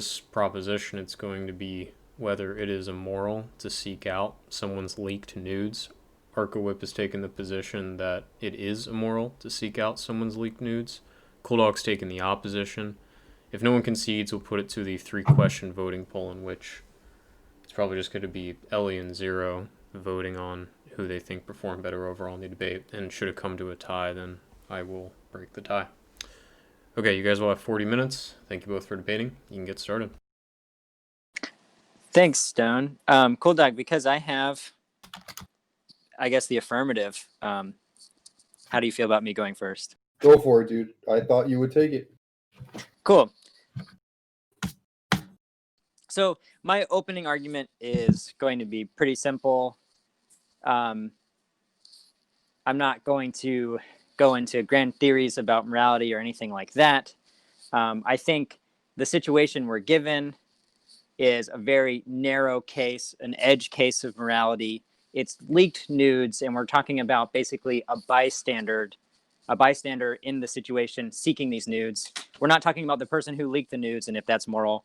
this proposition, it's going to be whether it is immoral to seek out someone's leaked nudes. Arcowhip has taken the position that it is immoral to seek out someone's leaked nudes. CoolDog's taken the opposition. If no one concedes, we'll put it to the 3-question voting poll, in which it's probably just going to be Ellie and Zero voting on who they think performed better overall in the debate. And should it come to a tie, then I will break the tie. Okay, you guys will have 40 minutes. Thank you both for debating. You can get started. Thanks, Stone. CoolDog, because I have, I guess, the affirmative, how do you feel about me going first? Go for it, dude. I thought you would take it. Cool. So my opening argument is going to be pretty simple. I'm not going to go into grand theories about morality or anything like that. I think the situation we're given is a very narrow case, an edge case of morality. It's leaked nudes, and we're talking about basically a bystander in the situation seeking these nudes. We're not talking about the person who leaked the nudes and if that's moral.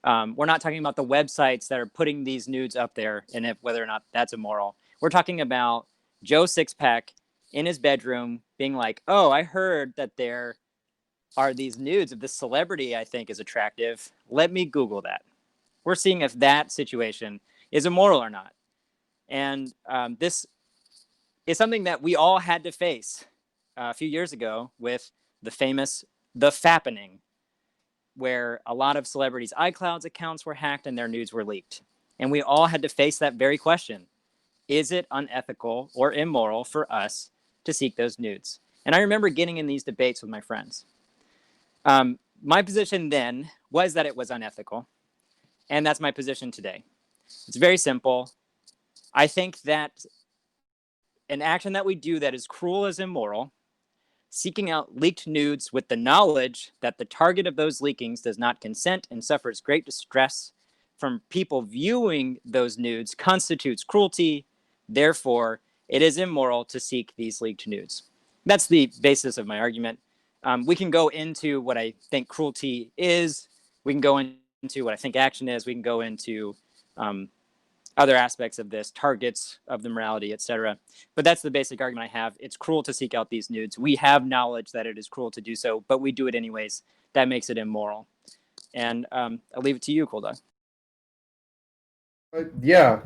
We're not talking about the websites that are putting these nudes up there and if whether or not that's immoral. We're talking about Joe Sixpack in his bedroom being like, oh, I heard that there are these nudes of this celebrity I think is attractive. Let me Google that. We're seeing if that situation is immoral or not. And this is something that we all had to face a few years ago with the famous The Fappening, where a lot of celebrities' iClouds accounts were hacked and their nudes were leaked. And we all had to face that very question. Is it unethical or immoral for us to seek those nudes? And I remember getting in these debates with my friends. My position then was that it was unethical. And that's my position today. It's very simple. I think that an action that we do that is cruel is immoral. Seeking out leaked nudes with the knowledge that the target of those leakings does not consent and suffers great distress from people viewing those nudes constitutes cruelty. Therefore, it is immoral to seek these leaked nudes. That's the basis of my argument. We can go into what I think cruelty is. We can go into what I think action is. We can go into other aspects of this, targets of the morality, etc. But that's the basic argument I have. It's cruel to seek out these nudes. We have knowledge that it is cruel to do so, but we do it anyways. That makes it immoral. And I'll leave it to you, CoolDog. Yeah,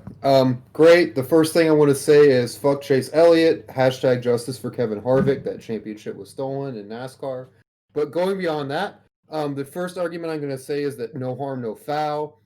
great. The first thing I want to say is fuck Chase Elliott, hashtag justice for Kevin Harvick. That championship was stolen in NASCAR. But going beyond that, the first argument I'm going to say is that no harm, no foul.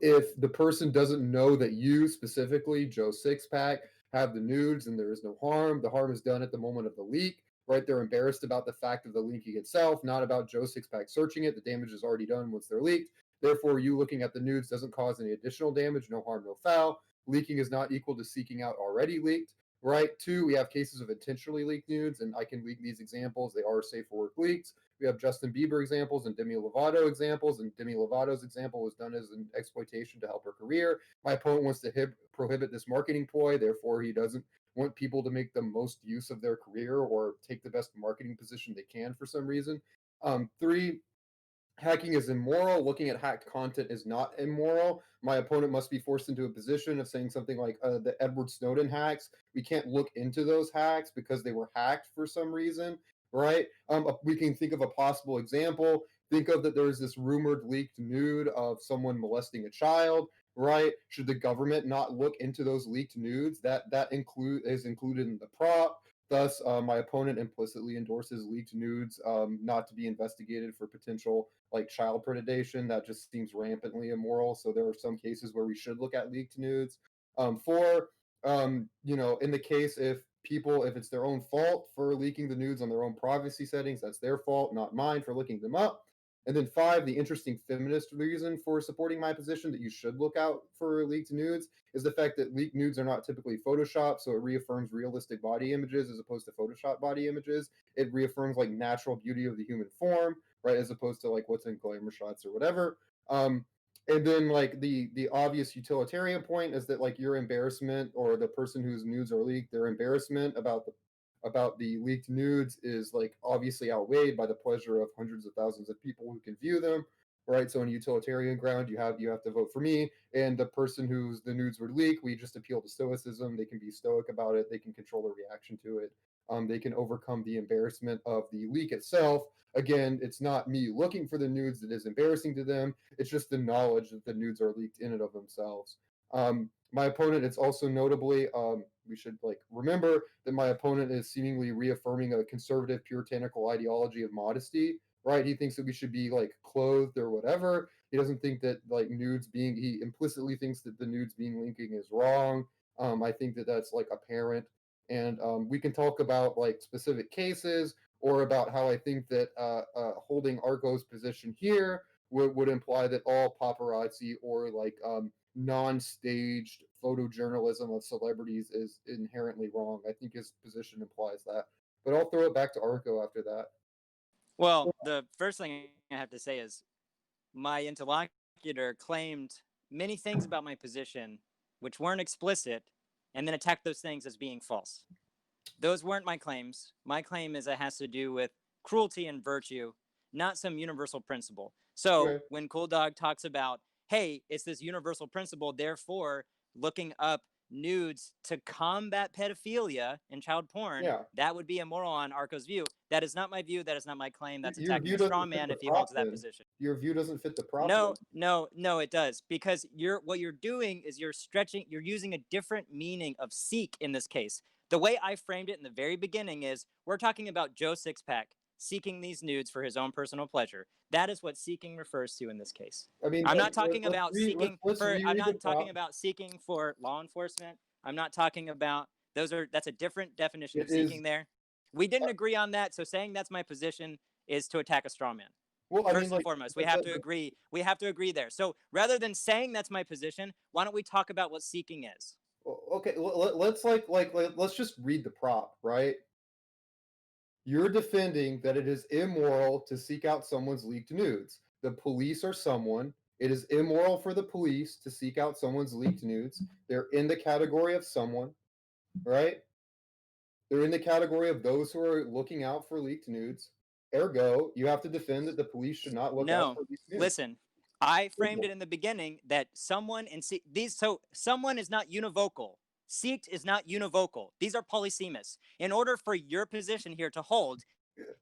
If the person doesn't know that you specifically, Joe Sixpack, have the nudes and there is no harm, the harm is done at the moment of the leak, right? They're embarrassed about the fact of the leaking itself, not about Joe Sixpack searching it. The damage is already done once they're leaked. Therefore, you looking at the nudes doesn't cause any additional damage, no harm, no foul. Leaking is not equal to seeking out already leaked, right? Two, we have cases of intentionally leaked nudes, and I can leak these examples. They are safe for work leaks. We have Justin Bieber examples and Demi Lovato examples, and Demi Lovato's example was done as an exploitation to help her career. My opponent wants to prohibit this marketing ploy, therefore he doesn't want people to make the most use of their career or take the best marketing position they can for some reason. Three, hacking is immoral. Looking at hacked content is not immoral. My opponent must be forced into a position of saying something like the Edward Snowden hacks. We can't look into those hacks because they were hacked for some reason, right? We can think of a possible example. Think of that there's this rumored leaked nude of someone molesting a child, right? Should the government not look into those leaked nudes? That is included in the prop. Thus, my opponent implicitly endorses leaked nudes not to be investigated for potential like child predation. That just seems rampantly immoral. So there are some cases where we should look at leaked nudes. Four, in the case if it's their own fault for leaking the nudes on their own privacy settings, that's their fault, not mine for looking them up. And then five, the interesting feminist reason for supporting my position that you should look out for leaked nudes is the fact that leaked nudes are not typically Photoshopped, so it reaffirms realistic body images as opposed to Photoshop body images. It reaffirms like natural beauty of the human form, right, as opposed to like what's in glamour shots or whatever. And then like the obvious utilitarian point is that like your embarrassment or the person whose nudes are leaked, their embarrassment about the leaked nudes is like obviously outweighed by the pleasure of hundreds of thousands of people who can view them, right? So on a utilitarian ground, you have to vote for me, and the person who's the nudes would leak, we just appeal to stoicism. They can be stoic about it. They can control their reaction to it. They can overcome the embarrassment of the leak itself. Again, it's not me looking for the nudes that is embarrassing to them. It's just the knowledge that the nudes are leaked in and of themselves. My opponent, it's also notably, we should like remember that my opponent is seemingly reaffirming a conservative puritanical ideology of modesty, right? He thinks that we should be like clothed or whatever. He doesn't think that like nudes being, he implicitly thinks that the nudes being linking is wrong. I think that that's like apparent. And we can talk about like specific cases or about how I think that holding Arco's position here would imply that all paparazzi or like non-staged photojournalism of celebrities is inherently wrong. I think his position implies that. But I'll throw it back to Arco after that. Well, the first thing I have to say is my interlocutor claimed many things about my position which weren't explicit and then attacked those things as being false. Those weren't my claims. My claim is it has to do with cruelty and virtue, not some universal principle. So when CoolDog talks about, hey, it's this universal principle, therefore looking up nudes to combat pedophilia and child porn, that would be immoral on Arco's view. That is not my view. That is not my claim. That's attacking a straw man if he holds that position. Your view doesn't fit the problem. No, it does. Because what you're doing is you're using a different meaning of seek in this case. The way I framed it in the very beginning is we're talking about Joe Sixpack seeking these nudes for his own personal pleasure. That is what seeking refers to in this case. I mean, I'm not talking about seeking for. I'm not talking about seeking for law enforcement. I'm not talking about that's a different definition of seeking there. We didn't agree on that, so saying that's my position is to attack a straw man. Well, first and foremost, we have to agree. We have to agree there. So rather than saying that's my position, why don't we talk about what seeking is? Okay, let's let's just read the prop, right? You're defending that it is immoral to seek out someone's leaked nudes. The police are someone. It is immoral for the police to seek out someone's leaked nudes. They're in the category of someone, right? They're in the category of those who are looking out for leaked nudes. Ergo, you have to defend that the police should not look out for leaked nudes. Listen, I framed it in the beginning that someone someone is not univocal. Seeked is not univocal. These are polysemous. In order for your position here to hold,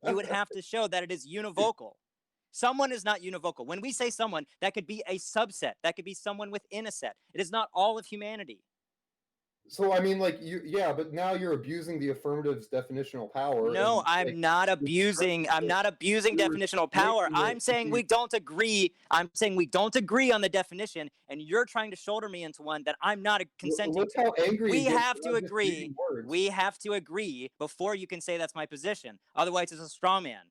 you would have to show that it is univocal. Someone is not univocal. When we say someone, that could be a subset. That could be someone within a set. It is not all of humanity. So I mean, like but now you're abusing the affirmative's definitional power. No, I'm not abusing. I'm not abusing definitional power. I'm saying we don't agree. I'm saying we don't agree on the definition, and you're trying to shoulder me into one that I'm not consenting to. How angry we have to agree. We have to agree before you can say that's my position. Otherwise, it's a straw man.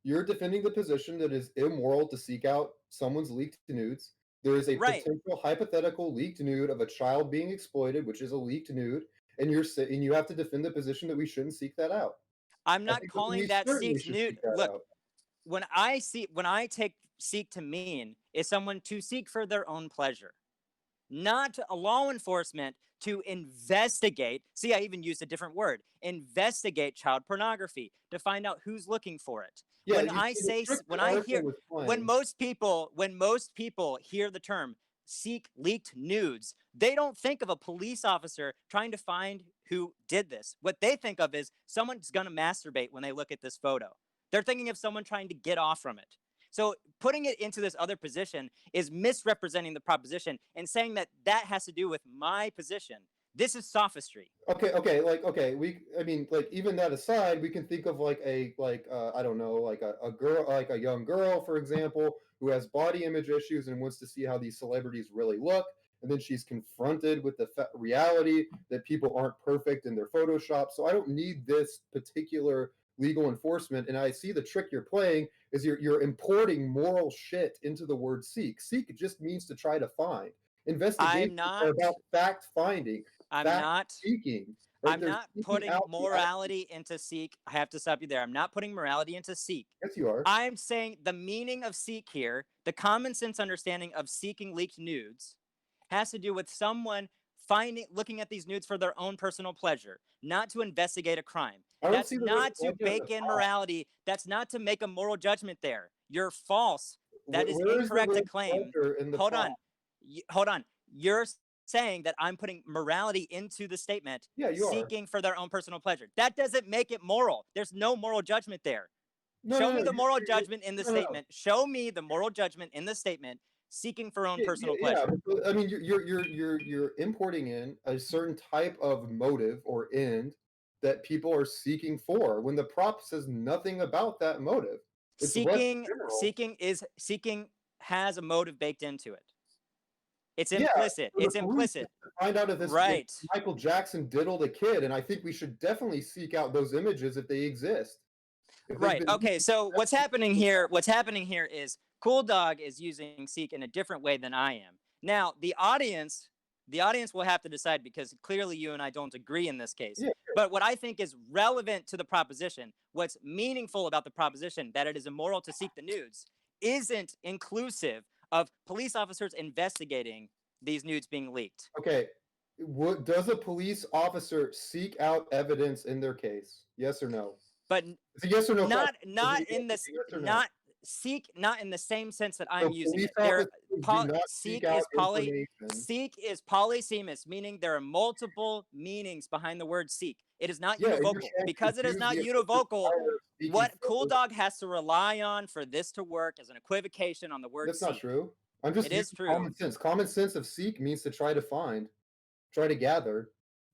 You're defending the position that it's immoral to seek out someone's leaked nudes. There is a potential hypothetical leaked nude of a child being exploited, which is a leaked nude, and you have to defend the position that we shouldn't seek that out. I'm not calling that seek nude. Look, when I take seek to mean is someone to seek for their own pleasure, not a law enforcement to investigate. See, I even used a different word. Investigate child pornography to find out who's looking for it. Yeah, when most people hear the term seek leaked nudes, they don't think of a police officer trying to find who did this. What they think of is someone's going to masturbate when they look at this photo. They're thinking of someone trying to get off from it. So putting it into this other position is misrepresenting the proposition and saying that has to do with my position. This is sophistry. Okay. Even that aside, we can think of I don't know, like a girl, like a young girl, for example, who has body image issues and wants to see how these celebrities really look. And then she's confronted with the reality that people aren't perfect in their Photoshop. So I don't need this particular legal enforcement. And I see the trick you're playing is you're importing moral shit into the word seek. Seek just means to try to find. Investigations are about fact finding. I'm not seeking. Right? I'm not putting morality into seek. I have to stop you there. I'm not putting morality into seek. Yes, you are. I'm saying the meaning of seek here, the common sense understanding of seeking leaked nudes, has to do with someone looking at these nudes for their own personal pleasure, not to investigate a crime. That's not to bake in morality. That's not to make a moral judgment there. You're false. That is where incorrect the to claim. pleasure in the Hold prop? on. Hold on. You're saying that I'm putting morality into the statement, Yeah, you are. seeking for their own personal pleasure. That doesn't make it moral. There's no moral judgment there. No, Show no, me no. the moral judgment in the No, no. statement. Show me the moral judgment in the statement, seeking for own personal Yeah, pleasure. but, I mean, you're importing in a certain type of motive or end that people are seeking for when the prop says nothing about that motive. It's less general. Seeking has a motive baked into it. It's Yeah, implicit. for the It's police implicit. to find out if Right. Michael Jackson diddled a kid, and I think we should definitely seek out those images if they exist. Right. Okay. So what's happening here? What's happening here is CoolDog is using seek in a different way than I am. Now, the audience will have to decide because clearly you and I don't agree in this case. Yeah. But what I think is relevant to the proposition, what's meaningful about the proposition that it is immoral to seek the nudes, isn't inclusive of police officers investigating these nudes being leaked. Okay. Does a police officer seek out evidence in their case? Yes or no? But It's a yes or no not question. not Is it in this yes or no? not seek not in the same sense that I'm So using police it. There, officers do not seek out information. seek is polysemous, meaning there are multiple meanings behind the word seek. It is not Yeah, and you univocal. can't Because it is confuse not the univocal, power of speaking what for- CoolDog has to rely on for this to work is an equivocation on the word That's seek. not true. I'm just It is using true. common sense. Common sense of seek means to try to find, try to gather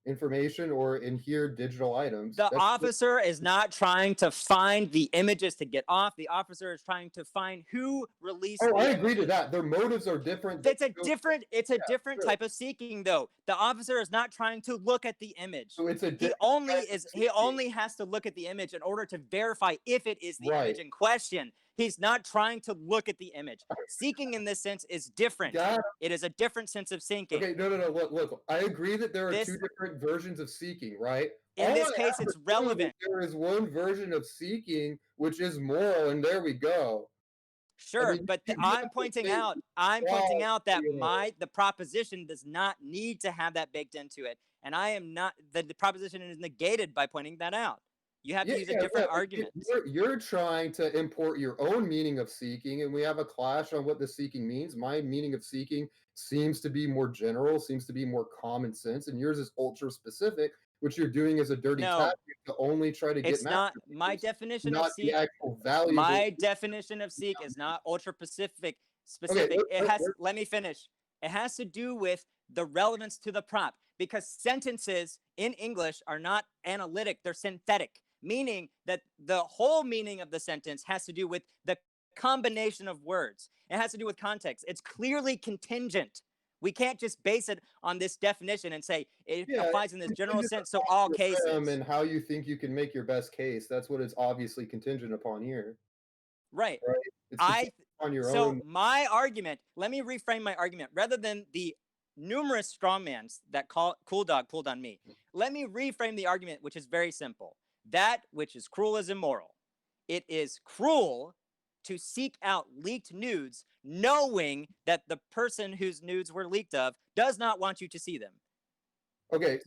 information or adhere digital items. The That's officer is not trying to find the images to get off. The officer is trying to find who released Oh, the I agree to images. that. Their motives are different. It's a different sure. type of seeking though. The officer is not trying to look at the image. So it's a He different only type of is he seeking. only has to look at the image in order to verify if it is the Right. image in question. He's not trying to look at the image. Seeking in this sense is different. Got It is a different sense of seeking. Okay, no. Look. I agree that there are This- two different versions of seeking, right? In All this I case, have it's to prove relevant. is there is one version of seeking which is moral, and there we go. Sure, mean, but you I'm have to pointing say out that you know. the proposition does not need to have that baked into it, and I am not the proposition is negated by pointing that out. You have to use a different but argument. You're trying to import your own meaning of seeking, and we have a clash on what the seeking means. My meaning of seeking seems to be more general, seems to be more common sense, and yours is ultra specific, which you're doing as a dirty No, tactic to only try to get It's not my masterpieces, definition of not the seek. actual valuable. My definition of seek is not ultra specific. Let me finish. It has to do with the relevance to the prop because sentences in English are not analytic, they're synthetic, meaning that the whole meaning of the sentence has to do with the combination of words. It has to do with context. It's clearly contingent. We can't just base it on this definition and say it applies in this general sense to all cases. And how you think you can make your best case. That's what it's obviously contingent upon here. Right. It's on your own. My argument, let me reframe my argument. Rather than the numerous strawmans that CoolDog pulled on me, let me reframe the argument, which is very simple. That which is cruel is immoral. It is cruel to seek out leaked nudes, knowing that the person whose nudes were leaked of does not want you to see them. Okay.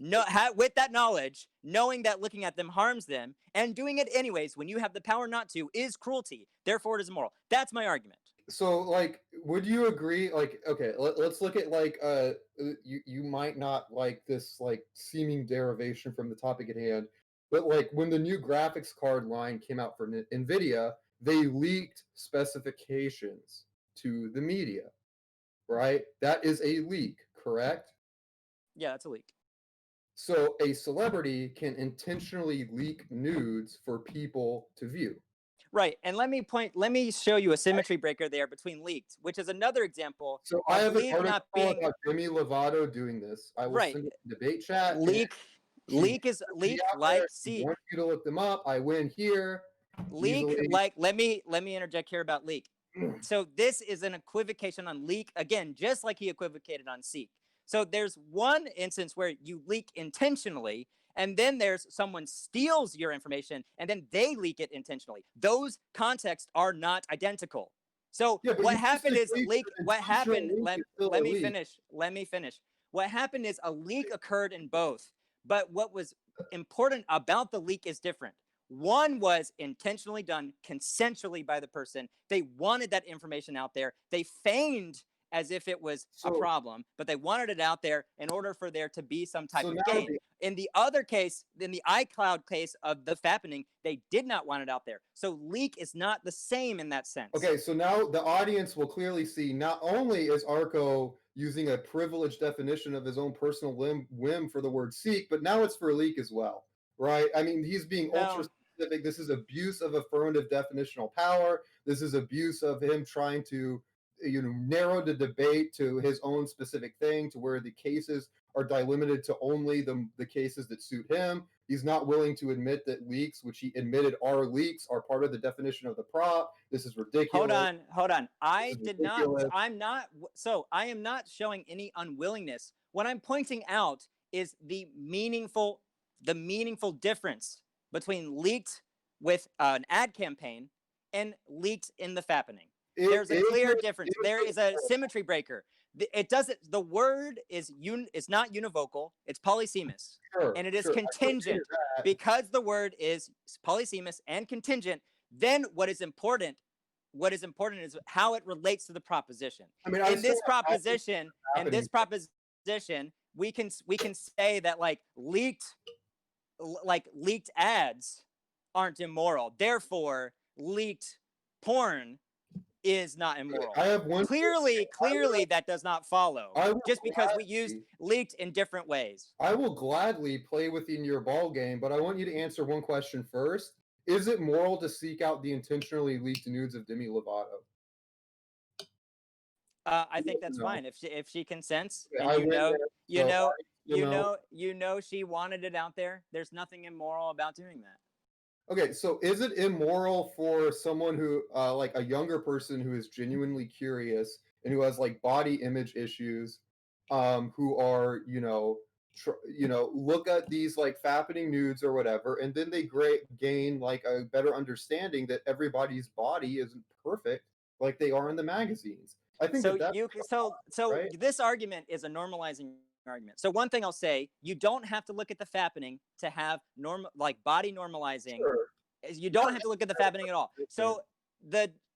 With that knowledge, knowing that looking at them harms them, and doing it anyways when you have the power not to is cruelty. Therefore, it is immoral. That's my argument. So, like, would you agree? Like, okay, let's look at like, you might not like this like seeming derivation from the topic at hand, but like when the new graphics card line came out for NVIDIA, they leaked specifications to the media, right? That is a leak, correct? Yeah, that's a leak. So a celebrity can intentionally leak nudes for people to view. Right, and let me show you a symmetry breaker there between leaked, which is another example. So I have an article not being about Demi Lovato doing this. I will send it to debate chat. Leak is leak like seek. I want you to look them up. I win here. Leak easily. like let me interject here about leak. So this is an equivocation on leak again, just like he equivocated on seek. So there's one instance where you leak intentionally, and then there's someone steals your information, and then they leak it intentionally. Those contexts are not identical. So what happened is leak. What happened? Let me finish. Let me finish. What happened is a leak occurred in both, but what was important about the leak is different. One was intentionally done consensually by the person. They wanted that information out there. They feigned as if it was a problem, but they wanted it out there in order for there to be some type of gain. In the other case, in the iCloud case of the fappening, they did not want it out there. So leak is not the same in that sense. Okay, so now the audience will clearly see not only is Arco using a privileged definition of his own personal whim for the word seek, but now it's for leak as well, right? I mean, he's being ultra specific. This is abuse of affirmative definitional power. This is abuse of him trying to, narrow the debate to his own specific thing, to where the cases are delimited to only the cases that suit him. He's not willing to admit that leaks, which he admitted are leaks, are part of the definition of the prop. This is ridiculous. Hold on. I am not showing any unwillingness. What I'm pointing out is the meaningful difference between leaked with an ad campaign and leaked in the fappening. There's a clear difference. There is a symmetry breaker. It doesn't. The word is not univocal. It's polysemous, and it is contingent. Because the word is polysemous and contingent, then what is important is how it relates to the proposition. I mean, in this proposition, we can say that leaked ads aren't immoral. Therefore, leaked porn is not immoral. I have one. Clearly, that does not follow. Just because we used leaked in different ways. I will gladly play within your ball game, but I want you to answer one question first. Is it moral to seek out the intentionally leaked nudes of Demi Lovato? I think that's fine if she consents, and she wanted it out there. There's nothing immoral about doing that. Okay, so is it immoral for someone who, like a younger person who is genuinely curious and who has body image issues, who are, look at these fappening nudes or whatever, and then they gain a better understanding that everybody's body isn't perfect like they are in the magazines? I think right? This argument is a normalizing argument. So one thing I'll say, you don't have to look at the fappening to have body normalizing. Sure. You don't have to look at the fappening at all. So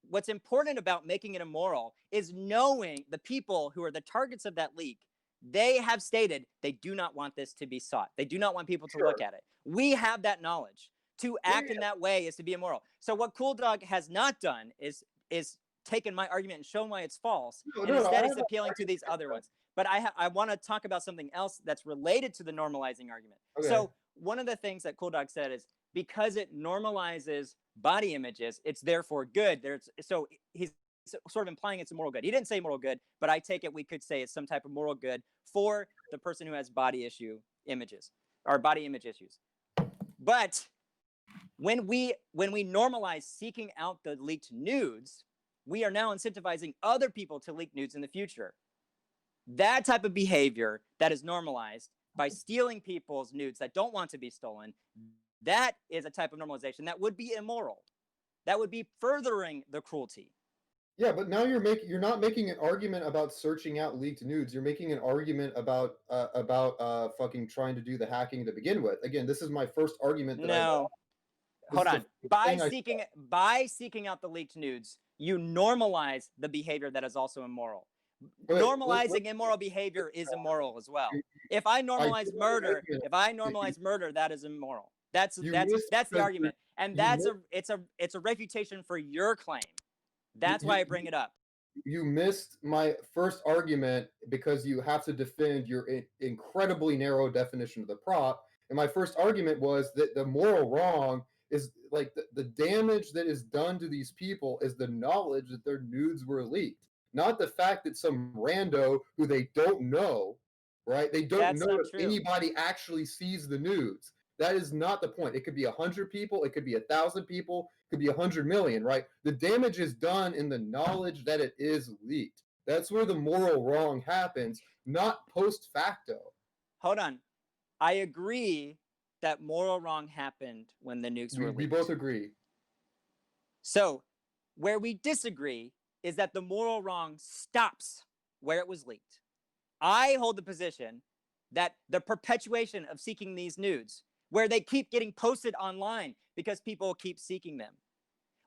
what's important about making it immoral is knowing the people who are the targets of that leak. They have stated they do not want this to be sought. They do not want people to look at it. We have that knowledge. To act in that way is to be immoral. So what CoolDog has not done is taken my argument and shown why it's false, instead he's appealing to these other ones. But I want to talk about something else that's related to the normalizing argument. Okay. So one of the things that CoolDog said is because it normalizes body images, it's therefore good. So he's sort of implying it's a moral good. He didn't say moral good, but I take it we could say it's some type of moral good for the person who has body image issues. But when we normalize seeking out the leaked nudes, we are now incentivizing other people to leak nudes in the future. That type of behavior that is normalized by stealing people's nudes that don't want to be stolen, that is a type of normalization that would be immoral. That would be furthering the cruelty. Yeah, but now you're not making an argument about searching out leaked nudes. You're making an argument about fucking trying to do the hacking to begin with. Again, this is my first argument. Hold on. By seeking out the leaked nudes, you normalize the behavior that is also immoral. Normalizing immoral behavior is immoral as well. If I normalize murder, that is immoral. That's the argument, and it's a refutation for your claim. That's why I bring it up. You missed my first argument because you have to defend your incredibly narrow definition of the prop. And my first argument was that the moral wrong is the damage that is done to these people is the knowledge that their nudes were leaked. Not the fact that some rando who they don't know, right? They don't know if anybody actually sees the nudes. That is not the point. It could be 100 people. It could be 1,000 people. It could be 100 million, right? The damage is done in the knowledge that it is leaked. That's where the moral wrong happens, not post facto. Hold on. I agree that moral wrong happened when the nukes were leaked. We both agree. So where we disagree is that the moral wrong stops where it was leaked. I hold the position that the perpetuation of seeking these nudes, where they keep getting posted online, because people keep seeking them.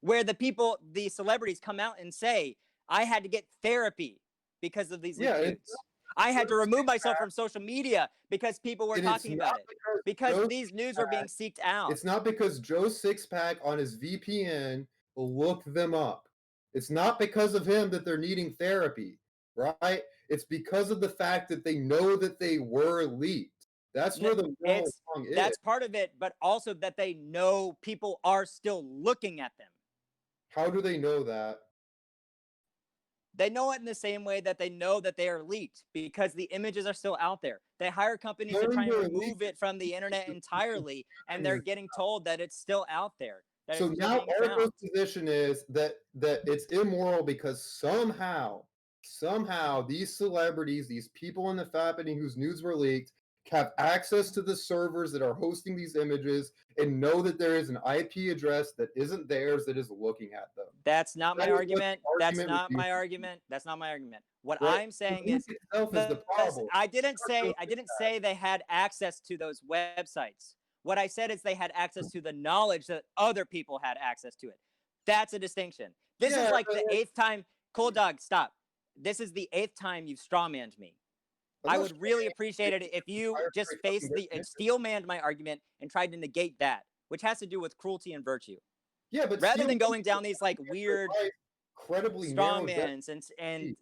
Where the celebrities come out and say, I had to get therapy because of these leaked nudes. I had to remove myself from social media because people were talking about it. Because these nudes were being seeked out. It's not because Joe Sixpack on his VPN looked them up. It's not because of him that they're needing therapy, right? It's because of the fact that they know that they were leaked. That's where the wrong is. That's part of it, but also that they know people are still looking at them. How do they know that? They know it in the same way that they know that they are leaked because the images are still out there. They hire companies to try and remove it from the internet entirely, and they're getting told that it's still out there. So now Arco's position is that it's immoral because somehow these celebrities, these people in the fappening whose nudes were leaked, have access to the servers that are hosting these images and know that there is an IP address that isn't theirs that is looking at them. That's not my argument. That's not my argument. That's not my argument. What I'm saying is the problem. I didn't say they had access to those websites. What I said is they had access to the knowledge that other people had access to it. That's a distinction. This is like the 8th time. CoolDog, stop. This is the 8th time you've strawmanned me. I would really appreciate it if you just faced steel-manned my argument and tried to negate that, which has to do with cruelty and virtue. Yeah, but rather than going down these like weird, incredibly strawmans and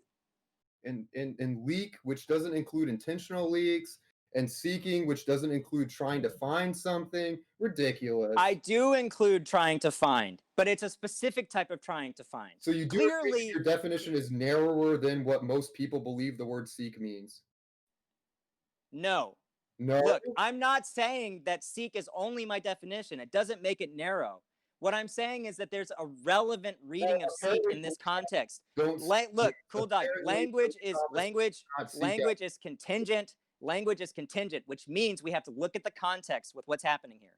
leak, which doesn't include intentional leaks, and seeking, which doesn't include trying to find something. Ridiculous. I do include trying to find, but it's a specific type of trying to find. So you do clearly your definition is narrower than what most people believe the word seek means. No. Look, I'm not saying that seek is only my definition. It doesn't make it narrow. What I'm saying is that there's a relevant reading of seek in this context. Look, CoolDog, language is contingent. Language is contingent, which means we have to look at the context with what's happening here.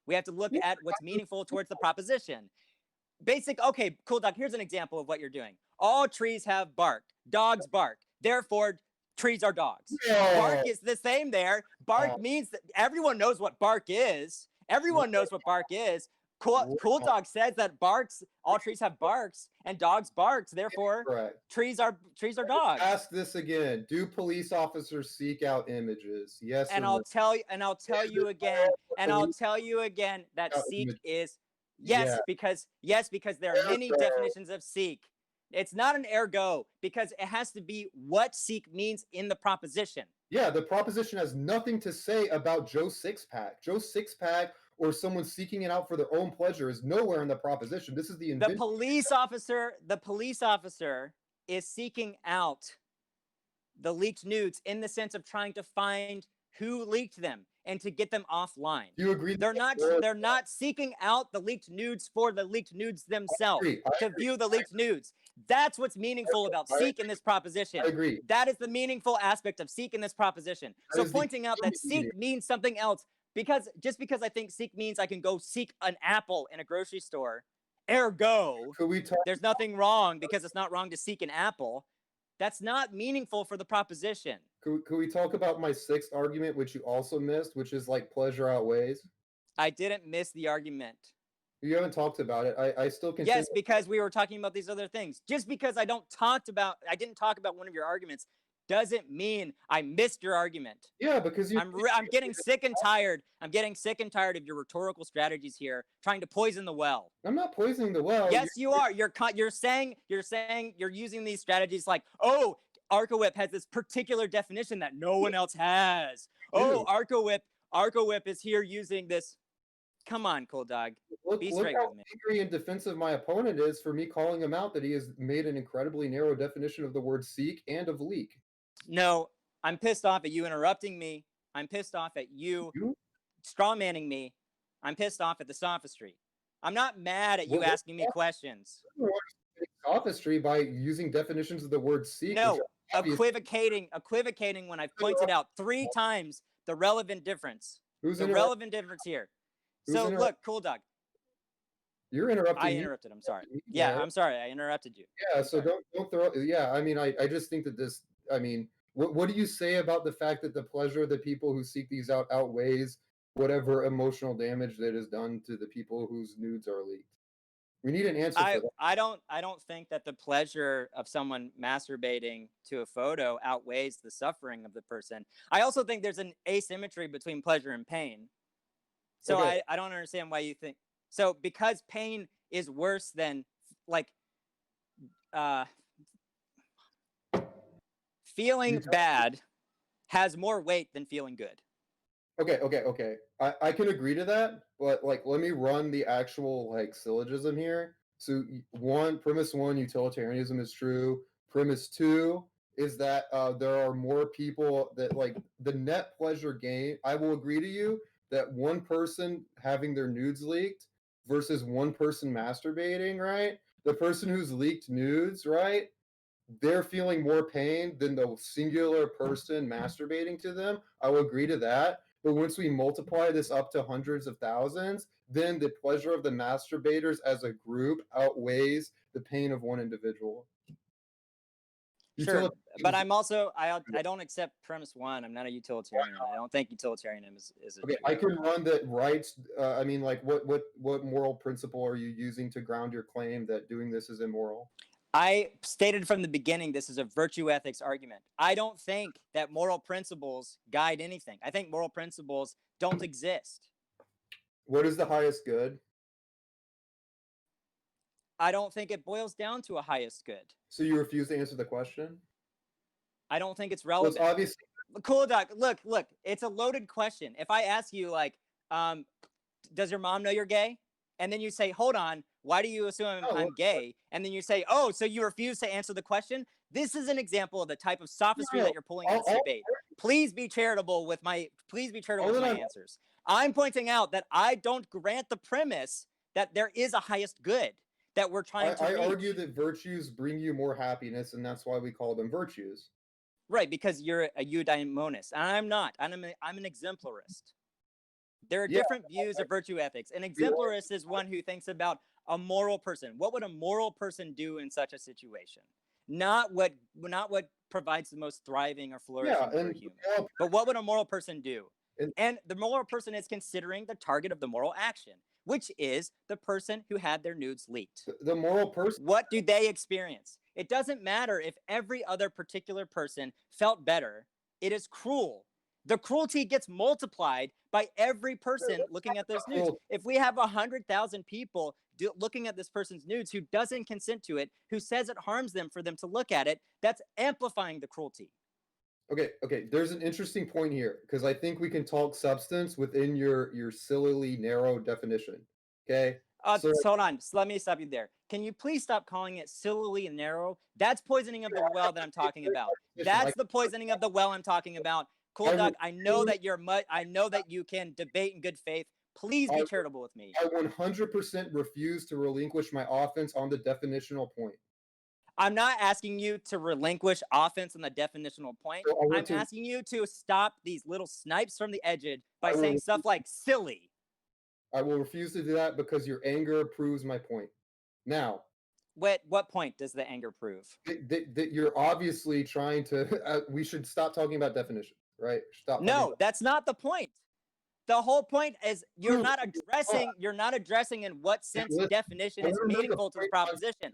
We have to look at what's meaningful towards the proposition. Okay, CoolDog, here's an example of what you're doing. All trees have bark. Dogs bark. Therefore, trees are dogs. Bark is the same there. Bark means that everyone knows what bark is. Everyone knows what bark is. CoolDog says that all trees have barks, and dogs barks. Therefore, trees are dogs. Ask this again: do police officers seek out images? Yes. And I'll tell you again that seek is yes, because there are many definitions of seek. It's not an ergo because it has to be what seek means in the proposition. Yeah, the proposition has nothing to say about Joe Sixpack. Joe Sixpack or someone seeking it out for their own pleasure is nowhere in the proposition. This is the police officer is seeking out the leaked nudes in the sense of trying to find who leaked them and to get them offline. You agree? They're not seeking out the leaked nudes for the leaked nudes themselves to view the leaked nudes. That's what's meaningful about seek in this proposition. I agree. That is the meaningful aspect of seek in this proposition. So pointing out that seek means something else because I think seek means I can go seek an apple in a grocery store. Ergo, there's nothing wrong because it's not wrong to seek an apple. That's not meaningful for the proposition. Could we talk about my 6th argument, which you also missed, which is like pleasure outweighs? I didn't miss the argument. You haven't talked about it. I still consider. Yes, because we were talking about these other things. Just because I didn't talk about one of your arguments doesn't mean I missed your argument. Yeah, because I'm getting sick and tired. I'm getting sick and tired of your rhetorical strategies here, trying to poison the well. I'm not poisoning the well. Yes, you are. You're saying you're using these strategies like, oh, Arcowhip has this particular definition that no one else has. Oh, Arcowhip is here using this. Come on, CoolDog. Be straight with me. Look how angry and defensive my opponent is for me calling him out that he has made an incredibly narrow definition of the word seek and of leak. No, I'm pissed off at you interrupting me. I'm pissed off at you strawmanning me. I'm pissed off at the sophistry. I'm not mad at you asking me questions. Sophistry by using definitions of the word seek. No, equivocating when I've pointed out 3 times the relevant difference. Relevant difference here. So look, CoolDog. You're interrupting. I interrupted. I'm sorry. Yeah, I'm sorry. I interrupted you. Yeah, so don't throw. Yeah, I mean, I just think that this. I mean, what do you say about the fact that the pleasure of the people who seek these out outweighs whatever emotional damage that is done to the people whose nudes are leaked? We need an answer for that. I don't think that the pleasure of someone masturbating to a photo outweighs the suffering of the person. I also think there's an asymmetry between pleasure and pain. So Okay. I don't understand why you think so, because pain is worse than like feeling bad has more weight than feeling good. Okay. I can agree to that, but like, let me run the actual like syllogism here. So premise one, utilitarianism is true. Premise two is that there are more people that like the net pleasure gain. I will agree to you that one person having their nudes leaked versus one person masturbating, right? The person who's leaked nudes, right? They're feeling more pain than the singular person masturbating to them. I will agree to that. But once we multiply this up to hundreds of thousands, then the pleasure of the masturbators as a group outweighs the pain of one individual. Sure, but I'm also I don't accept premise one. I'm not a utilitarian. I don't think utilitarianism is a Okay, I can run that rights. I mean, like, what moral principle are you using to ground your claim that doing this is immoral? I stated from the beginning this is a virtue ethics argument. I don't think that moral principles guide anything. I think moral principles don't exist. What is the highest good? I don't think it boils down to a highest good. So you refuse to answer the question? I don't think it's Well, relevant. it's obviously CoolDog, look, it's a loaded question. If I ask you, like, does your mom know you're gay? And then you say, hold on, why do you assume I'm gay? And then you say, oh, so you refuse to answer the question? This is an example of the type of sophistry that you're pulling in this debate. Please be charitable with my answers. I'm pointing out that I don't grant the premise that there is a highest good that we're trying to reach. I argue that virtues bring you more happiness, and that's why we call them virtues. Right, because you're a eudaimonist, and I'm not. I'm an exemplarist. There are different views of virtue ethics. An exemplarist is one who thinks about a moral person. What would a moral person do in such a situation? Not what provides the most thriving or flourishing for a human. But what would a moral person do? And the moral person is considering the target of the moral action, which is the person who had their nudes leaked. The moral person. What do they experience? It doesn't matter if every other particular person felt better. It is cruel. The cruelty gets multiplied by every person looking at those nudes. If we have 100,000 people looking at this person's nudes who doesn't consent to it, who says it harms them for them to look at it, that's amplifying the cruelty. Okay. There's an interesting point here because I think we can talk substance within your sillily narrow definition. Okay. So hold on. So let me stop you there. Can you please stop calling it sillily narrow? That's poisoning of the well that I'm talking about. That's the poisoning of the well I'm talking about. CoolDog, I know that you can debate in good faith. Please be charitable with me. I 100% refuse to relinquish my offense on the definitional point. I'm not asking you to relinquish offense on the definitional point. I'm asking you to stop these little snipes from the edge by saying stuff like silly. I will refuse to do that because your anger proves my point. Now, what point does the anger prove? That you're obviously trying to. We should stop talking about definition, right? No, that's not the point. The whole point is you're not addressing in what sense definition is meaningful to the proposition.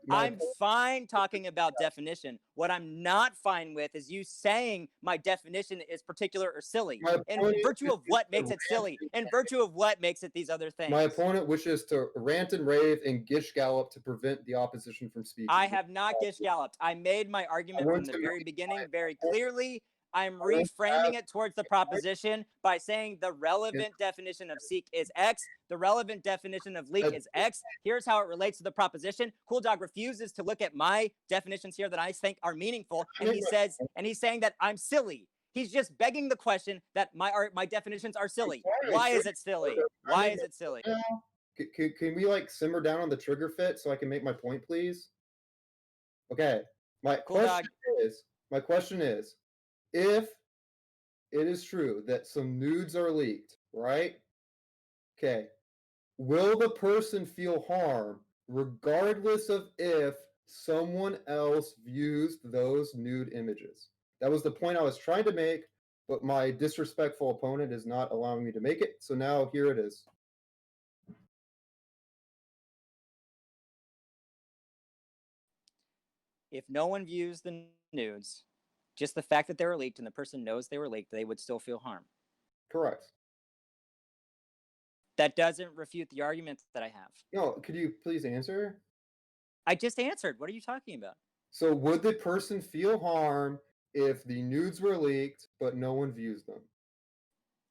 I'm fine talking about definition. What I'm not fine with is you saying my definition is particular or silly. In virtue of what makes it silly? In virtue of what makes it these other things? My opponent wishes to rant and rave and gish gallop to prevent the opposition from speaking. I have not gish galloped. I made my argument from the very beginning very clearly. I'm reframing it towards the proposition by saying the relevant definition of seek is X. The relevant definition of leak is X. Here's how it relates to the proposition. CoolDog refuses to look at my definitions here that I think are meaningful, and he's saying that I'm silly. He's just begging the question that my definitions are silly. Why is it silly? Why is it silly? Can we like simmer down on the trigger fit so I can make my point, please? Okay. My question is, if it is true that some nudes are leaked, right? Okay. Will the person feel harm regardless of if someone else views those nude images? That was the point I was trying to make. but my disrespectful opponent is not allowing me to make it. So now here it is. If no one views the nudes, just the fact that they were leaked and the person knows they were leaked, they would still feel harm. Correct. That doesn't refute the argument that I have. No, could you please answer? I just answered. What are you talking about? So would the person feel harm if the nudes were leaked, but no one views them?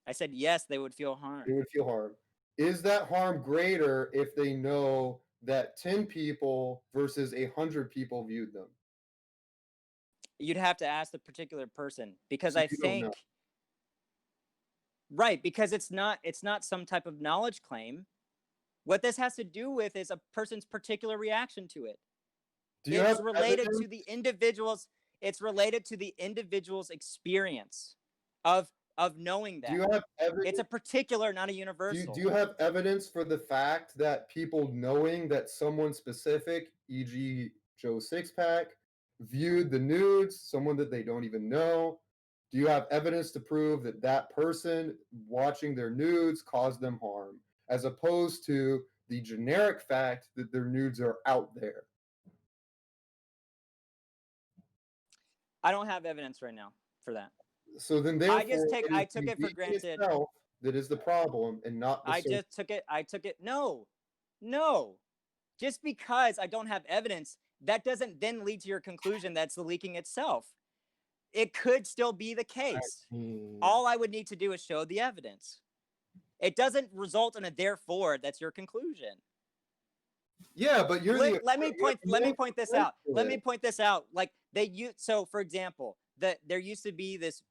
I said yes, they would feel harm. They would feel harm. Is that harm greater if they know that 10 people versus 100 people viewed them? You'd have to ask the particular person, because So I you don't think know. right, because it's not some type of knowledge claim. What this has to do with is a person's particular reaction to it. Do you It's have related evidence? to the individual's experience of knowing Do you that. have evidence? It's a particular, not a universal. Do you have evidence for the fact that people knowing that someone specific, e.g., Joe Sixpack, viewed the nudes, someone that they don't even know? Do you have evidence to prove that that person watching their nudes caused them harm, as opposed to the generic fact that their nudes are out there? I don't have evidence right now for that. So then, therefore, I took it for the granted. itself that is the problem, and not the source. I took it. No. Just because I don't have evidence, that doesn't then lead to your conclusion that's the leaking itself. It could still be the case. All I would need to do is show the evidence. It doesn't result in a therefore that's your conclusion. Yeah, but Let me point this out. Let me point this out. Like so for example, there used to be this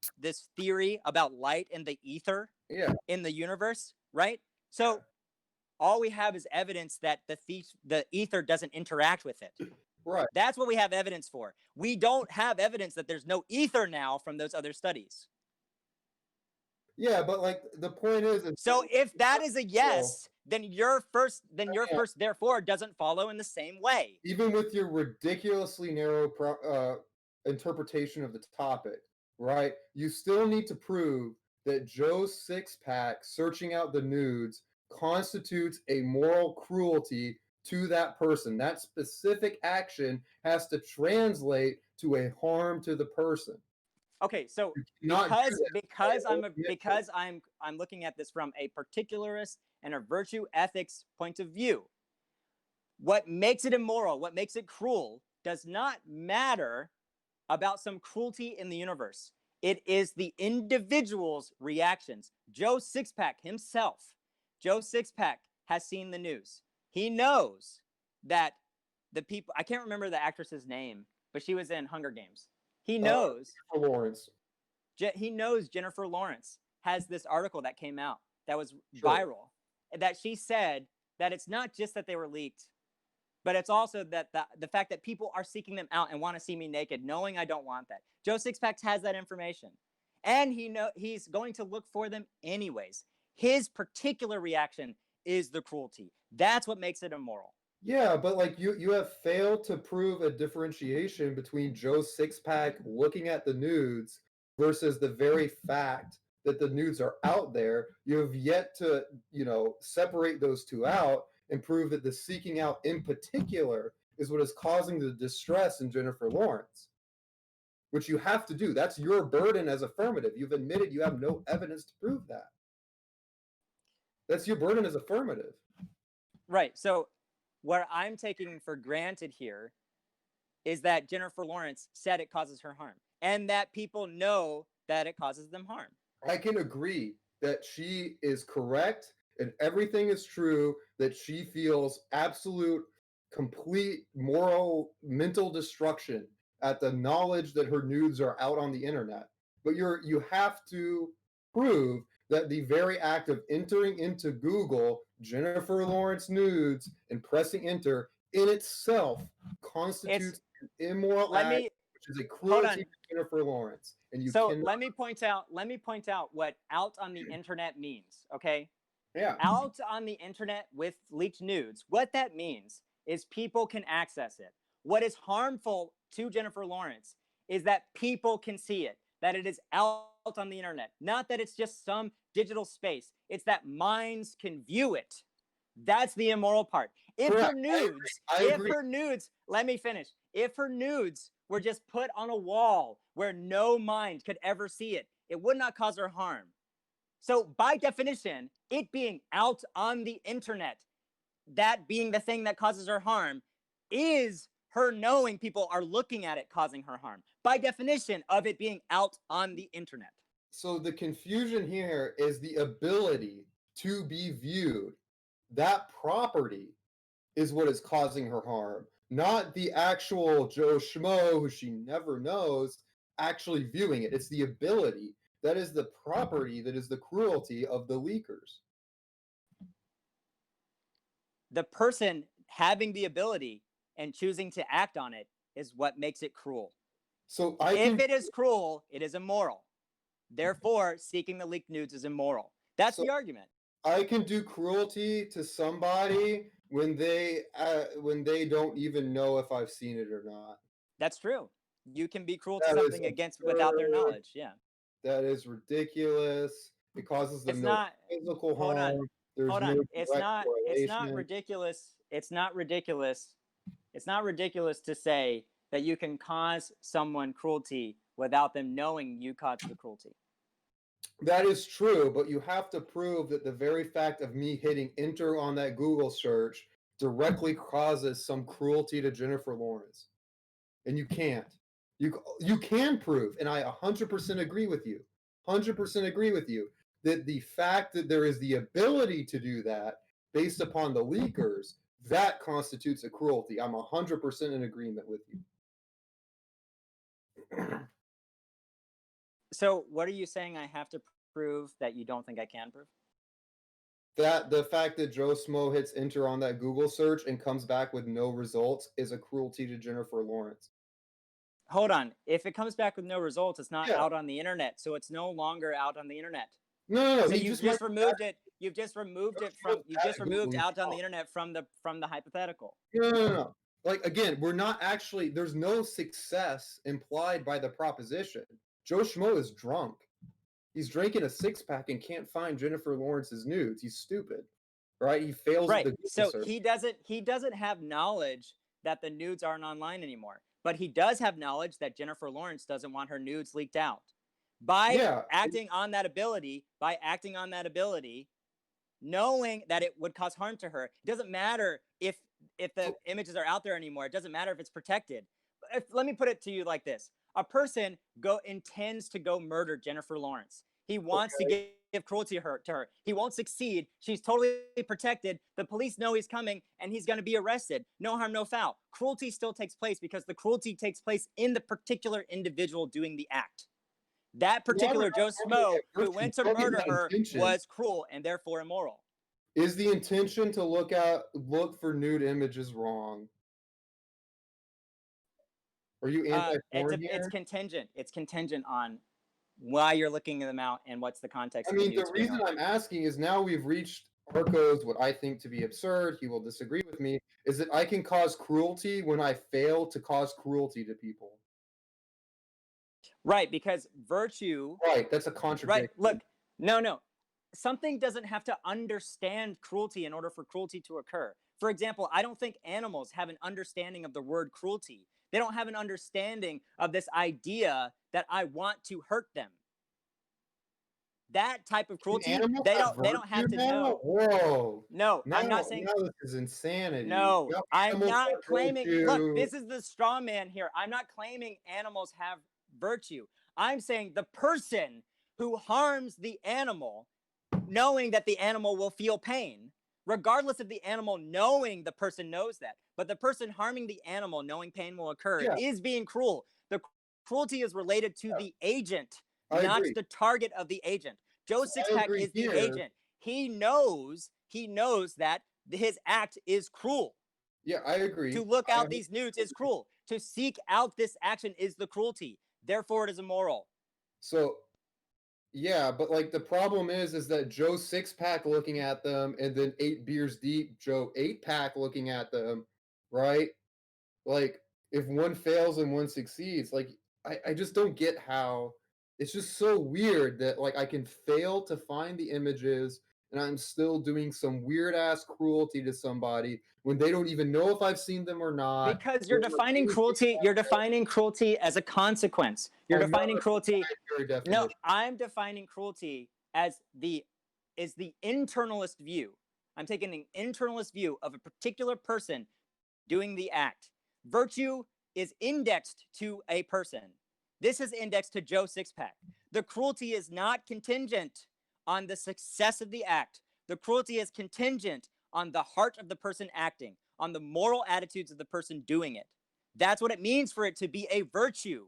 theory about light and the ether in the universe, right? So all we have is evidence that the ether doesn't interact with it. Right. That's what we have evidence for. We don't have evidence that there's no ether now from those other studies. Yeah, but like the point is, so if that is a yes, then your first therefore doesn't follow in the same way. Even with your ridiculously narrow interpretation of the topic, right? You still need to prove that Joe's six-pack searching out the nudes constitutes a moral cruelty to that person. That specific action has to translate to a harm to the person. Okay, so because I'm looking at this from a particularist and a virtue ethics point of view. What makes it immoral, what makes it cruel, does not matter about some cruelty in the universe. It is the individual's reactions. Joe Sixpack himself, Joe Sixpack has seen the news. He knows that the people, I can't remember the actress's name, but she was in Hunger Games. He knows Lawrence. He knows Jennifer Lawrence has this article that came out that was viral, that she said that it's not just that they were leaked, but it's also that the fact that people are seeking them out and want to see me naked, knowing I don't want that. Joe Sixpack has that information, and he's going to look for them anyways. His particular reaction is the cruelty. That's what makes it immoral. Yeah, but like you have failed to prove a differentiation between Joe Sixpack looking at the nudes versus the very fact that the nudes are out there. You have yet to, separate those two out and prove that the seeking out in particular is what is causing the distress in Jennifer Lawrence, which you have to do. That's your burden as affirmative. You've admitted you have no evidence to prove that. That's your burden as affirmative. Right. So what I'm taking for granted here is that Jennifer Lawrence said it causes her harm and that people know that it causes them harm. I can agree that she is correct and everything is true, that she feels absolute, complete moral, mental destruction at the knowledge that her nudes are out on the internet. But you have to prove that the very act of entering into Google Jennifer Lawrence nudes and pressing enter in itself constitutes an immoral act, which is a cruelty to Jennifer Lawrence. And let me point out what out on the internet means, okay? Yeah. Out on the internet with leaked nudes, what that means is people can access it. What is harmful to Jennifer Lawrence is that people can see it. that it is out on the internet, not that it's just some digital space. It's that minds can view it. That's the immoral part. If her nudes, let me finish. If her nudes were just put on a wall where no mind could ever see it, it would not cause her harm. So by definition, it being out on the internet, that being the thing that causes her harm, is her knowing people are looking at it causing her harm. By definition of it being out on the internet. So the confusion here is the ability to be viewed. That property is what is causing her harm, not the actual Joe Schmo who she never knows actually viewing it. It's the ability. That is the property that is the cruelty of the leakers. The person having the ability and choosing to act on it is what makes it cruel. So if it is cruel, it is immoral. Therefore, seeking the leaked nudes is immoral. That's the argument. I can do cruelty to somebody when they don't even know if I've seen it or not. That's true. You can be cruel to something against without their knowledge. Yeah. That is ridiculous. It causes them no physical harm. Hold on. It's not ridiculous. It's not ridiculous. It's not ridiculous to say that you can cause someone cruelty without them knowing you caused the cruelty. That is true, but you have to prove that the very fact of me hitting enter on that Google search directly causes some cruelty to Jennifer Lawrence. And you can't. You can prove, and I 100% agree with you. 100% agree with you that the fact that there is the ability to do that based upon the leakers, that constitutes a cruelty. I'm 100% in agreement with you. So what are you saying I have to prove that you don't think I can prove? That the fact that Joe Smo hits enter on that Google search and comes back with no results is a cruelty to Jennifer Lawrence. Hold on. If it comes back with no results, it's not out on the internet. So it's no longer out on the internet. No. So you've just removed it. You've just removed it from. You just removed out on the internet from the hypothetical. No. Like again, we're not actually. There's no success implied by the proposition. Joe Schmo is drunk. He's drinking a 6-pack and can't find Jennifer Lawrence's nudes. He's stupid, right? He fails. Right. So he doesn't have knowledge that the nudes aren't online anymore. But he does have knowledge that Jennifer Lawrence doesn't want her nudes leaked out. By acting on that ability, knowing that it would cause harm to her, it doesn't matter if the images are out there anymore. It doesn't matter if it's protected. Let me put it to you like this. A person intends to go murder Jennifer Lawrence. He wants to give cruelty to her. He won't succeed. She's totally protected. The police know he's coming, and he's going to be arrested. No harm, no foul. Cruelty still takes place because the cruelty takes place in the particular individual doing the act. That particular Joe Smo who went to murder her was cruel and therefore immoral. Is the intention to look for nude images wrong? Are you anti-porn here? It's contingent. It's contingent on why you're looking them out and what's the context. I mean, the reason I'm asking is now we've reached Arco's what I think to be absurd. He will disagree with me. Is that I can cause cruelty when I fail to cause cruelty to people. Right, because virtue. Right, that's a contradiction. Right, look, no. Something doesn't have to understand cruelty in order for cruelty to occur. For example, I don't think animals have an understanding of the word cruelty. They don't have an understanding of this idea that I want to hurt them. That type of cruelty, they don't have to know. Whoa. No, I'm not saying. No, this is insanity. No, I'm not claiming. Look, this is the straw man here. I'm not claiming animals have virtue. I'm saying the person who harms the animal, knowing that the animal will feel pain, regardless of the animal knowing the person knows that, but the person harming the animal knowing pain will occur is being cruel. The cruelty is related to the agent, not the target of the agent. Joe Sixpack is the agent. He knows that his act is cruel. Yeah, I agree. To look out these nudes is cruel. To seek out this action is the cruelty. Therefore, it is immoral. So, yeah, but like the problem is that Joe 6-pack looking at them and then 8 beers deep, Joe 8-pack looking at them, right? Like if one fails and one succeeds, like I just don't get how It's just so weird that like I can fail to find the images and I'm still doing some weird ass cruelty to somebody when they don't even know if I've seen them or not. Because you're defining cruelty. You're defining cruelty as a consequence. You're defining cruelty. No, I'm defining cruelty as the internalist view. I'm taking an internalist view of a particular person doing the act. Virtue is indexed to a person. This is indexed to Joe Sixpack. The cruelty is not contingent on the success of the act. The cruelty is contingent on the heart of the person acting, on the moral attitudes of the person doing it. That's what it means for it to be a virtue.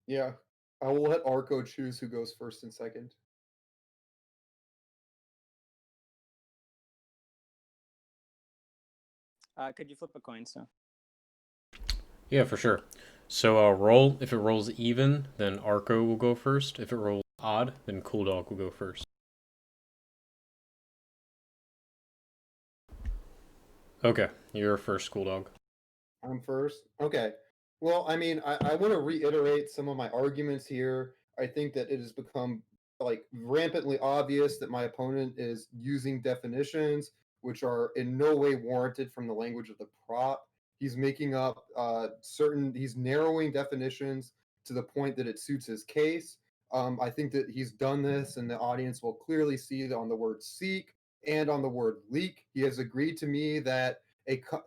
Yeah, I will let Arco choose who goes first and second. Could you flip a coin, so? Yeah, for sure. So roll. If it rolls even, then Arco will go first. If it rolls odd, then CoolDog will go first. Okay, you're first, CoolDog. I'm first. Okay. Well, I mean, I want to reiterate some of my arguments here. I think that it has become like rampantly obvious that my opponent is using definitions which are in no way warranted from the language of the prop. He's making up he's narrowing definitions to the point that it suits his case. I think that he's done this, and the audience will clearly see it on the word seek and on the word leak. He has agreed to me that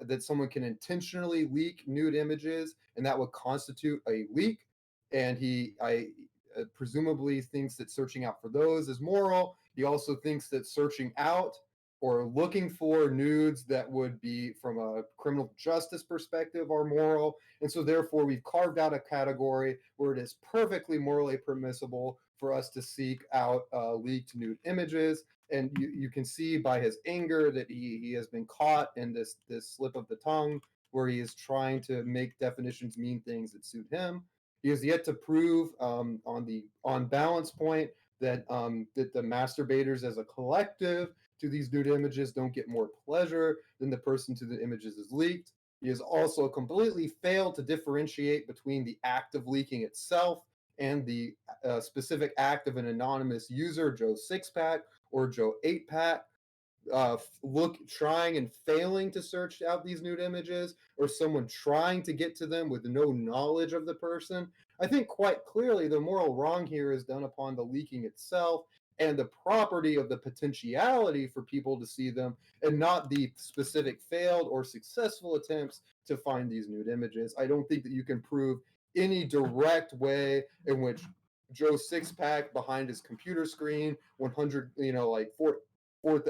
that someone can intentionally leak nude images, and that would constitute a leak. And I presumably thinks that searching out for those is moral. He also thinks that searching out or looking for nudes that would be from a criminal justice perspective are moral. And so therefore we've carved out a category where it is perfectly morally permissible for us to seek out leaked nude images. And you can see by his anger that he has been caught in this slip of the tongue where he is trying to make definitions mean things that suit him. He has yet to prove on the on balance point that that the masturbators as a collective to these nude images don't get more pleasure than the person to the images is leaked. He has also completely failed to differentiate between the act of leaking itself and the specific act of an anonymous user, Joe Sixpack or Joe Eightpack, trying and failing to search out these nude images, or someone trying to get to them with no knowledge of the person. I think quite clearly the moral wrong here is done upon the leaking itself and the property of the potentiality for people to see them, and not the specific failed or successful attempts to find these nude images. I don't think that you can prove any direct way in which Joe Sixpack behind his computer screen, 100, like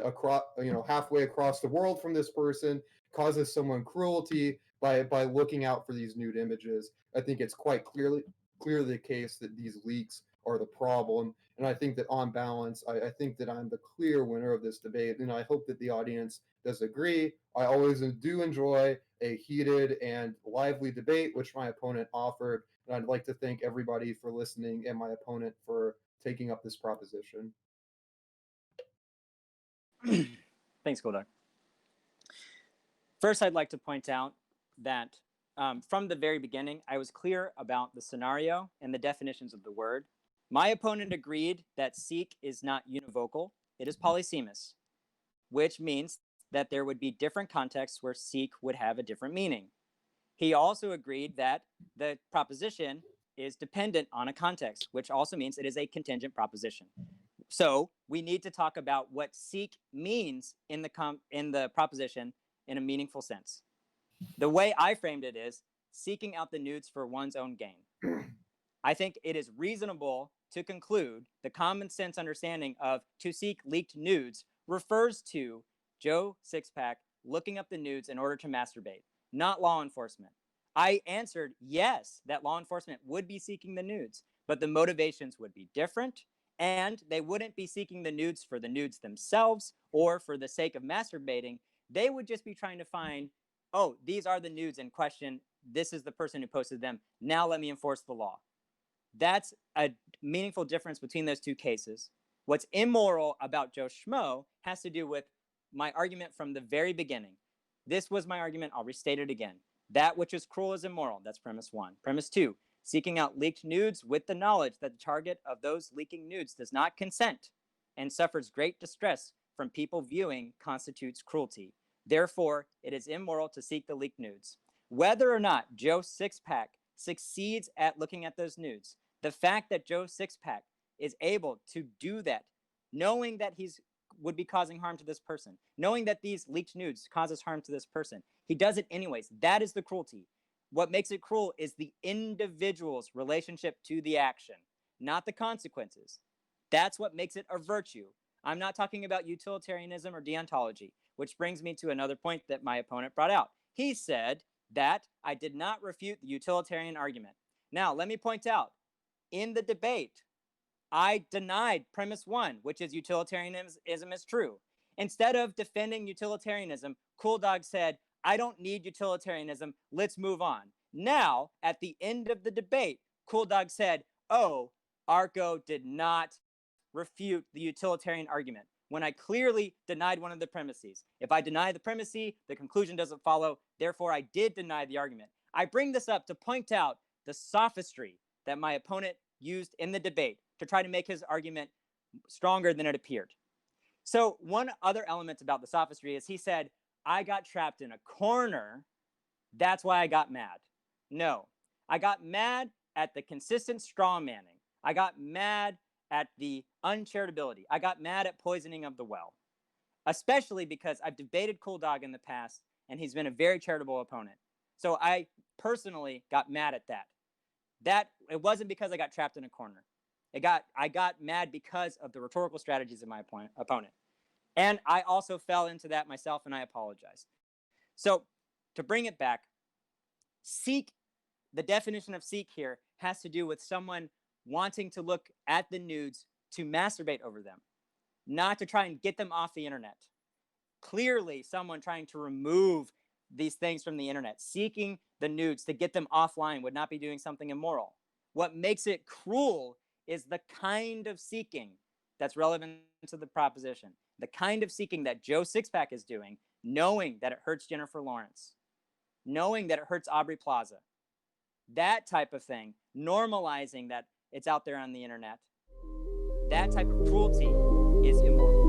across, halfway across the world from this person, causes someone cruelty by looking out for these nude images. I think it's quite clearly the case that these leaks are the problem. And I think that on balance, I think that I'm the clear winner of this debate. And I hope that the audience does agree. I always do enjoy a heated and lively debate, which my opponent offered. And I'd like to thank everybody for listening and my opponent for taking up this proposition. Thanks, CoolDog. First, I'd like to point out that from the very beginning, I was clear about the scenario and the definitions of the word. My opponent agreed that seek is not univocal. It is polysemous, which means that there would be different contexts where seek would have a different meaning. He also agreed that the proposition is dependent on a context, which also means it is a contingent proposition. So we need to talk about what seek means in the proposition in a meaningful sense. The way I framed it is seeking out the nudes for one's own gain. I think it is reasonable to conclude the common sense understanding of to seek leaked nudes refers to Joe Sixpack looking up the nudes in order to masturbate, not law enforcement. I answered yes, that law enforcement would be seeking the nudes, but the motivations would be different, and they wouldn't be seeking the nudes for the nudes themselves or for the sake of masturbating. They would just be trying to find, oh, these are the nudes in question. This is the person who posted them. Now let me enforce the law. That's a meaningful difference between those two cases. What's immoral about Joe Schmo has to do with my argument from the very beginning. This was my argument. I'll restate it again. That which is cruel is immoral. That's premise 1. Premise 2, seeking out leaked nudes with the knowledge that the target of those leaking nudes does not consent and suffers great distress from people viewing constitutes cruelty. Therefore, it is immoral to seek the leaked nudes. Whether or not Joe Sixpack succeeds at looking at those nudes, the fact that Joe Sixpack is able to do that, knowing that he's would be causing harm to this person, knowing that these leaked nudes causes harm to this person, he does it anyways. That is the cruelty. What makes it cruel is the individual's relationship to the action, not the consequences. That's what makes it a virtue. I'm not talking about utilitarianism or deontology, which brings me to another point that my opponent brought out. He said that I did not refute the utilitarian argument. Now, let me point out, in the debate, I denied premise 1, which is utilitarianism is true. Instead of defending utilitarianism, CoolDog said, I don't need utilitarianism, let's move on. Now, at the end of the debate, CoolDog said, oh, Arco did not refute the utilitarian argument, when I clearly denied one of the premises. If I deny the premise, the conclusion doesn't follow, therefore I did deny the argument. I bring this up to point out the sophistry that my opponent used in the debate to try to make his argument stronger than it appeared. So one other element about the sophistry is he said, I got trapped in a corner, that's why I got mad. No, I got mad at the consistent straw manning. I got mad at the uncharitability. I got mad at poisoning of the well, especially because I've debated CoolDog in the past and he's been a very charitable opponent. So I personally got mad at that. It wasn't because I got trapped in a corner. I got mad because of the rhetorical strategies of my opponent. And I also fell into that myself, and I apologize. So to bring it back, seek, the definition of seek here has to do with someone wanting to look at the nudes to masturbate over them, not to try and get them off the internet. Clearly, someone trying to remove these things from the internet, seeking the nudes to get them offline would not be doing something immoral. What makes it cruel is the kind of seeking that's relevant to the proposition. The kind of seeking that Joe Sixpack is doing, knowing that it hurts Jennifer Lawrence, knowing that it hurts Aubrey Plaza. That type of thing, normalizing that it's out there on the internet, that type of cruelty is immoral.